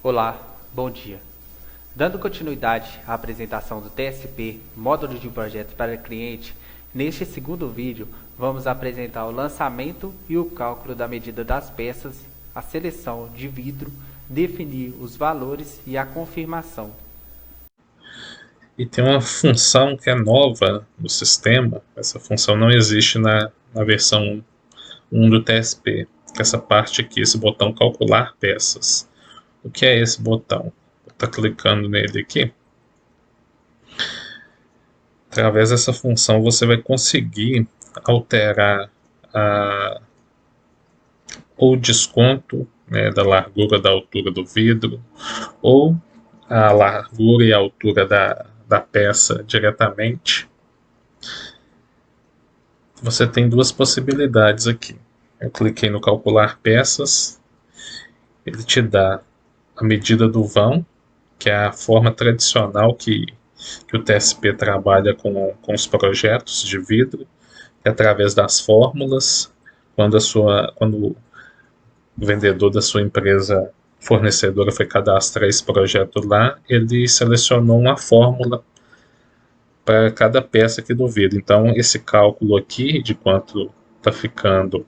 Olá, bom dia. Dando continuidade à apresentação do TSP, Módulo de Projetos para Cliente, neste segundo vídeo vamos apresentar o lançamento e o cálculo da medida das peças, a seleção de vidro, definir os valores e a confirmação. E tem uma função que é nova no sistema, essa função não existe na versão 1 do TSP, que é essa parte aqui, esse botão calcular peças. O que é esse botão? Vou estar clicando nele aqui. Através dessa função você vai conseguir alterar o desconto, né, da largura da altura do vidro, ou a largura e a altura da peça diretamente. Você tem duas possibilidades aqui. Eu cliquei no calcular peças, ele te dá a medida do vão, que é a forma tradicional que o TSP trabalha com os projetos de vidro, que é através das fórmulas. Quando o vendedor da sua empresa fornecedora foi cadastrar esse projeto lá, ele selecionou uma fórmula para cada peça aqui do vidro. Então, esse cálculo aqui de quanto está ficando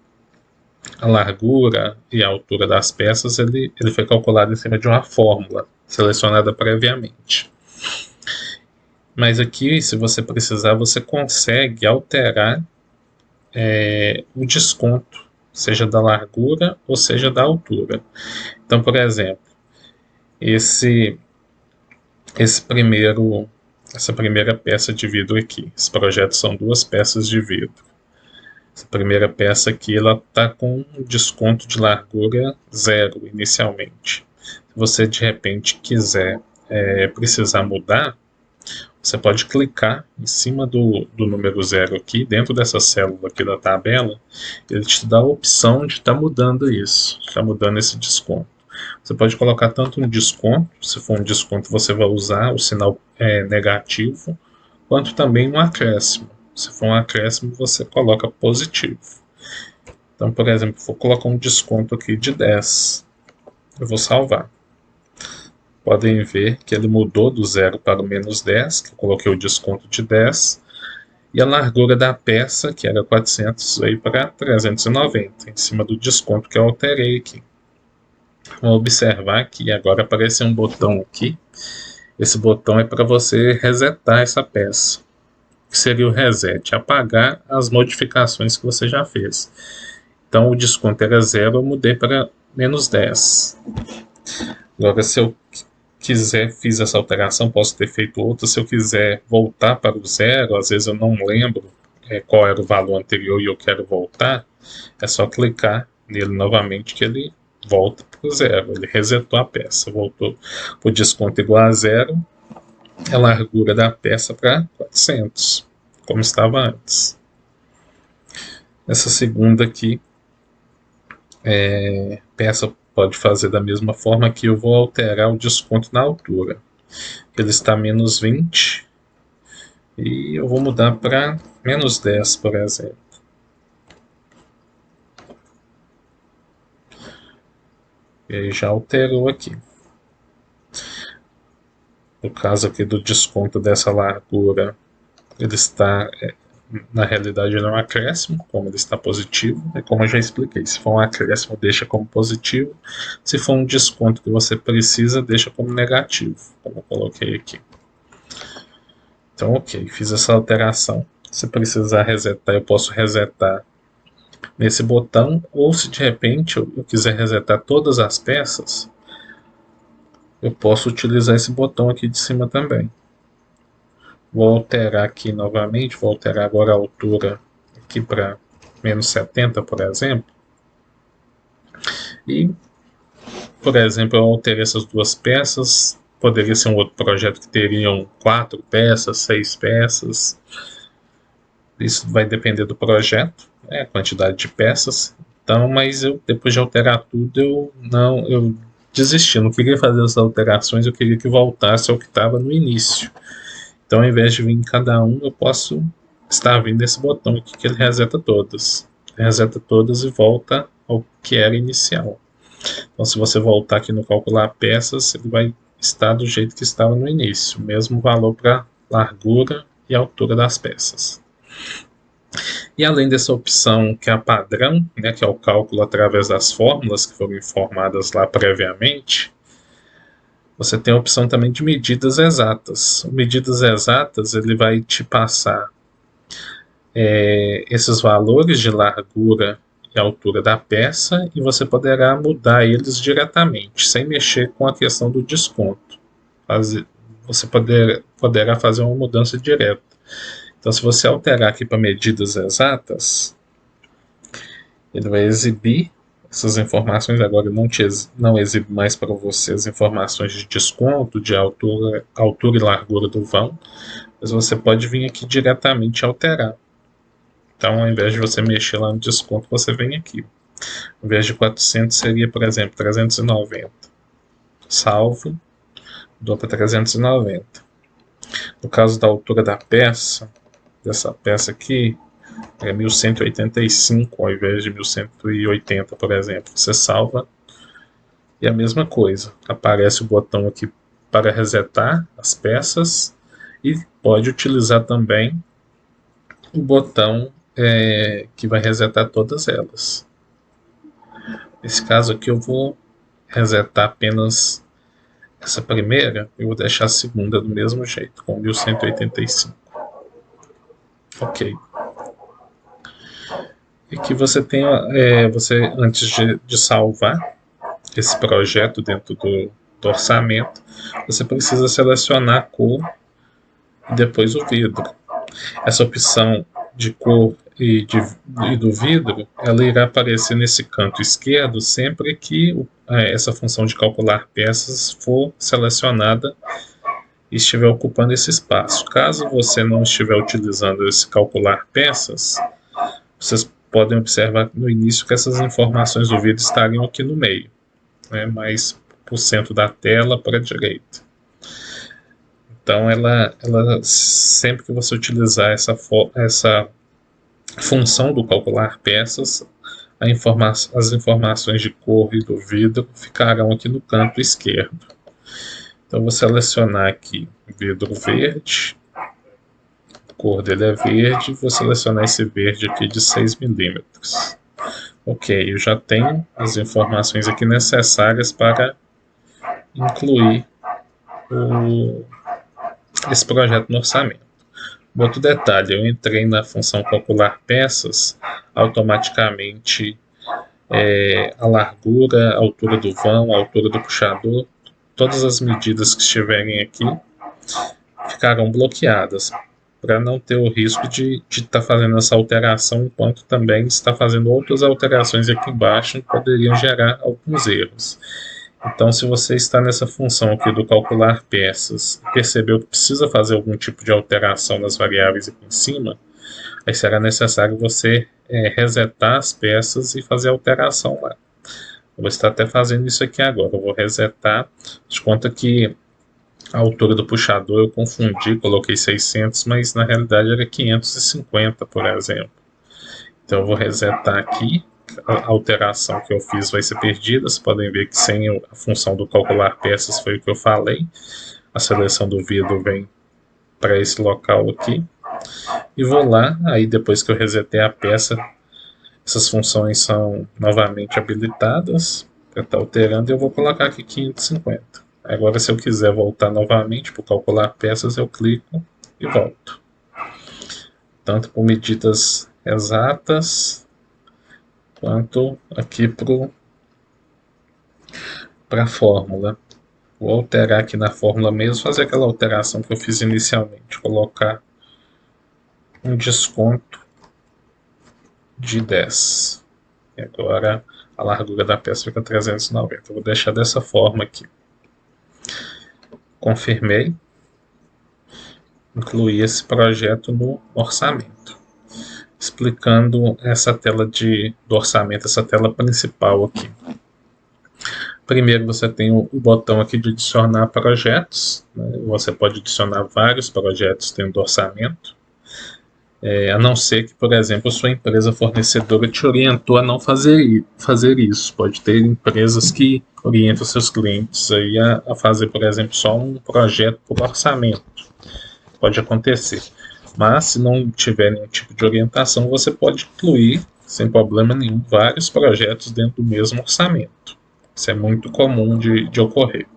a largura e a altura das peças, ele foi calculado em cima de uma fórmula selecionada previamente. Mas aqui, se você precisar, você consegue alterar o desconto, seja da largura ou seja da altura. Então, por exemplo, essa primeira peça de vidro aqui, esse projeto são duas peças de vidro. Essa primeira peça aqui, ela está com um desconto de largura 0 inicialmente. Se você de repente quiser precisar mudar, você pode clicar em cima do número 0 aqui, dentro dessa célula aqui da tabela, ele te dá a opção de estar mudando isso, está mudando esse desconto. Você pode colocar tanto um desconto, se for um desconto você vai usar o sinal negativo, quanto também um acréscimo. Se for um acréscimo, você coloca positivo. Então, por exemplo, vou colocar um desconto aqui de 10. Eu vou salvar. Podem ver que ele mudou do 0 para o menos 10, que eu coloquei o desconto de 10. E a largura da peça, que era 400, veio para 390, em cima do desconto que eu alterei aqui. Vamos observar que agora aparece um botão aqui. Esse botão é para você resetar essa peça, que seria o reset, apagar as modificações que você já fez. Então o desconto era 0, eu mudei para menos 10. Agora, se eu quiser, fiz essa alteração, posso ter feito outra. Se eu quiser voltar para o 0, às vezes eu não lembro qual era o valor anterior e eu quero voltar, é só clicar nele novamente que ele volta para o 0. Ele resetou a peça, voltou para o desconto igual a 0, a largura da peça para 400, como estava antes. Essa segunda aqui, peça pode fazer da mesma forma que eu vou alterar o desconto na altura. Ele está menos 20 e eu vou mudar para menos 10, por exemplo. E aí já alterou aqui. No caso aqui do desconto dessa largura, ele está, na realidade, não é um acréscimo, como ele está positivo, é como eu já expliquei. Se for um acréscimo, deixa como positivo. Se for um desconto que você precisa, deixa como negativo, como eu coloquei aqui. Então, ok, fiz essa alteração. Se precisar resetar, eu posso resetar nesse botão, ou se de repente eu quiser resetar todas as peças, eu posso utilizar esse botão aqui de cima também. Vou alterar aqui novamente, vou alterar agora a altura aqui para menos 70, por exemplo. E, por exemplo, eu alterei essas duas peças. Poderia ser um outro projeto que teriam 4 peças, 6 peças. Isso vai depender do projeto, a quantidade de peças. Então, mas eu, depois de alterar tudo, eu desisti. Não queria fazer as alterações, eu queria que voltasse ao que estava no início. Então, ao invés de vir em cada um, eu posso estar vindo esse botão aqui que ele reseta todas. Reseta todas e volta ao que era inicial. Então, se você voltar aqui no calcular peças, ele vai estar do jeito que estava no início, mesmo valor para largura e altura das peças. E além dessa opção que é a padrão, né, que é o cálculo através das fórmulas que foram informadas lá previamente, você tem a opção também de medidas exatas. Medidas exatas, ele vai te passar esses valores de largura e altura da peça e você poderá mudar eles diretamente, sem mexer com a questão do desconto. Você poderá fazer uma mudança direta. Então, se você alterar aqui para medidas exatas, ele vai exibir essas informações. Agora não exibe mais para você as informações de desconto, de altura e largura do vão, mas você pode vir aqui diretamente alterar. Então, ao invés de você mexer lá no desconto, você vem aqui. Ao invés de 400, seria, por exemplo, 390. Salvo, dou para 390. No caso da altura da peça, dessa peça aqui, é 1185 ao invés de 1180, por exemplo. Você salva e a mesma coisa. Aparece o botão aqui para resetar as peças e pode utilizar também o botão que vai resetar todas elas. Nesse caso aqui eu vou resetar apenas essa primeira, eu vou deixar a segunda do mesmo jeito, com 1185. Ok. E aqui você tem, você antes de salvar esse projeto dentro do orçamento, você precisa selecionar a cor e depois o vidro. Essa opção de cor e do vidro, ela irá aparecer nesse canto esquerdo sempre que essa função de calcular peças for selecionada e estiver ocupando esse espaço. Caso você não estiver utilizando esse calcular peças, vocês podem observar no início que essas informações do vidro estariam aqui no meio, né, mais por centro da tela para a direita. Então, ela sempre que você utilizar essa função do calcular peças, as informações de cor e do vidro ficarão aqui no canto esquerdo. Então, vou selecionar aqui vidro verde, a cor dele é verde, vou selecionar esse verde aqui de 6 milímetros. Ok, eu já tenho as informações aqui necessárias para incluir esse projeto no orçamento. Outro detalhe, eu entrei na função calcular peças, automaticamente a largura, a altura do vão, a altura do puxador, todas as medidas que estiverem aqui ficarão bloqueadas, para não ter o risco de estar fazendo essa alteração, enquanto também está fazendo outras alterações aqui embaixo que poderiam gerar alguns erros. Então, se você está nessa função aqui do calcular peças e percebeu que precisa fazer algum tipo de alteração nas variáveis aqui em cima, aí será necessário você resetar as peças e fazer a alteração lá. Eu vou estar até fazendo isso aqui agora. Eu vou resetar, de conta que a altura do puxador eu confundi, coloquei 600, mas na realidade era 550, por exemplo. Então eu vou resetar aqui. A alteração que eu fiz vai ser perdida. Vocês podem ver que sem a função do calcular peças foi o que eu falei. A seleção do vidro vem para esse local aqui. E vou lá, aí depois que eu resetei a peça, essas funções são novamente habilitadas para estar alterando, e eu vou colocar aqui 550. Agora, se eu quiser voltar novamente para calcular peças, eu clico e volto. Tanto por medidas exatas, quanto aqui para a fórmula. Vou alterar aqui na fórmula mesmo, fazer aquela alteração que eu fiz inicialmente, colocar um desconto de 10. E agora a largura da peça fica 390. Eu vou deixar dessa forma aqui. Confirmei. Incluí esse projeto no orçamento. Explicando essa tela do orçamento, essa tela principal aqui. Primeiro você tem o botão aqui de adicionar projetos, né? Você pode adicionar vários projetos dentro do orçamento. A não ser que, por exemplo, a sua empresa fornecedora te orientou a não fazer isso. Pode ter empresas que orientam seus clientes aí a fazer, por exemplo, só um projeto por orçamento. Pode acontecer. Mas, se não tiver nenhum tipo de orientação, você pode incluir, sem problema nenhum, vários projetos dentro do mesmo orçamento. Isso é muito comum de ocorrer.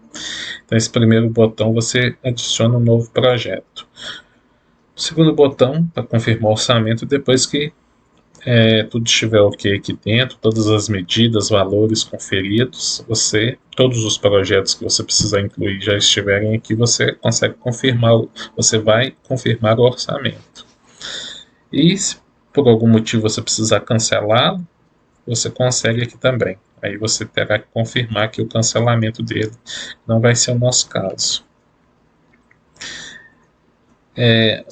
Então, esse primeiro botão você adiciona um novo projeto. O segundo botão, para confirmar o orçamento, depois que tudo estiver ok aqui dentro, todas as medidas, valores conferidos, todos os projetos que você precisar incluir já estiverem aqui, você consegue confirmar, você vai confirmar o orçamento. E se por algum motivo você precisar cancelá-lo, você consegue aqui também. Aí você terá que confirmar aqui o cancelamento dele. Não vai ser o nosso caso.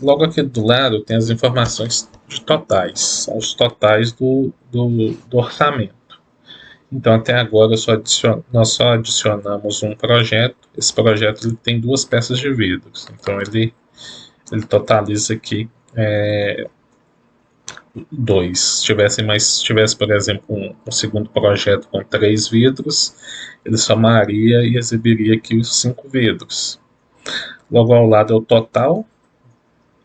Logo aqui do lado tem as informações de totais, são os totais do orçamento. Então até agora nós só adicionamos um projeto. Esse projeto ele tem 2 peças de vidros, então ele totaliza aqui 2. Se tivesse, por exemplo, um segundo projeto com 3 vidros, ele somaria e exibiria aqui os 5 vidros. Logo ao lado é o total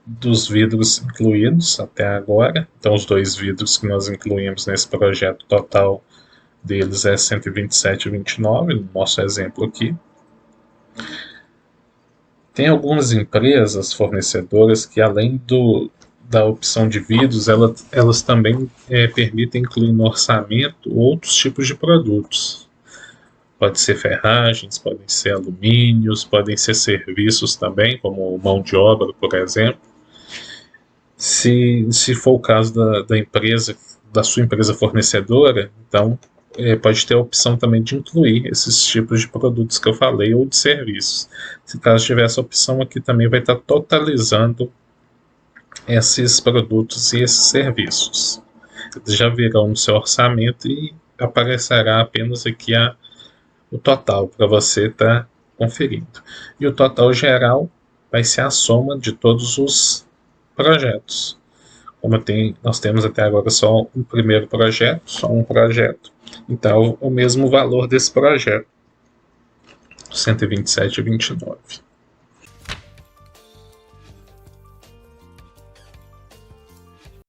dos vidros incluídos até agora. Então os 2 vidros que nós incluímos nesse projeto, total deles é 127,29 no nosso exemplo aqui. Tem algumas empresas fornecedoras que, além da opção de vidros, elas também permitem incluir no orçamento outros tipos de produtos. Pode ser ferragens, podem ser alumínios, podem ser serviços também, como mão de obra, por exemplo. Se for o caso da sua empresa fornecedora, então pode ter a opção também de incluir esses tipos de produtos que eu falei ou de serviços. Se caso tiver essa opção aqui, também vai estar totalizando esses produtos e esses serviços. Eles já virão no seu orçamento e aparecerá apenas aqui o total para você estar conferindo. E o total geral vai ser a soma de todos os projetos. Como nós temos até agora só um primeiro projeto, só um projeto, então o mesmo valor desse projeto, 127,29.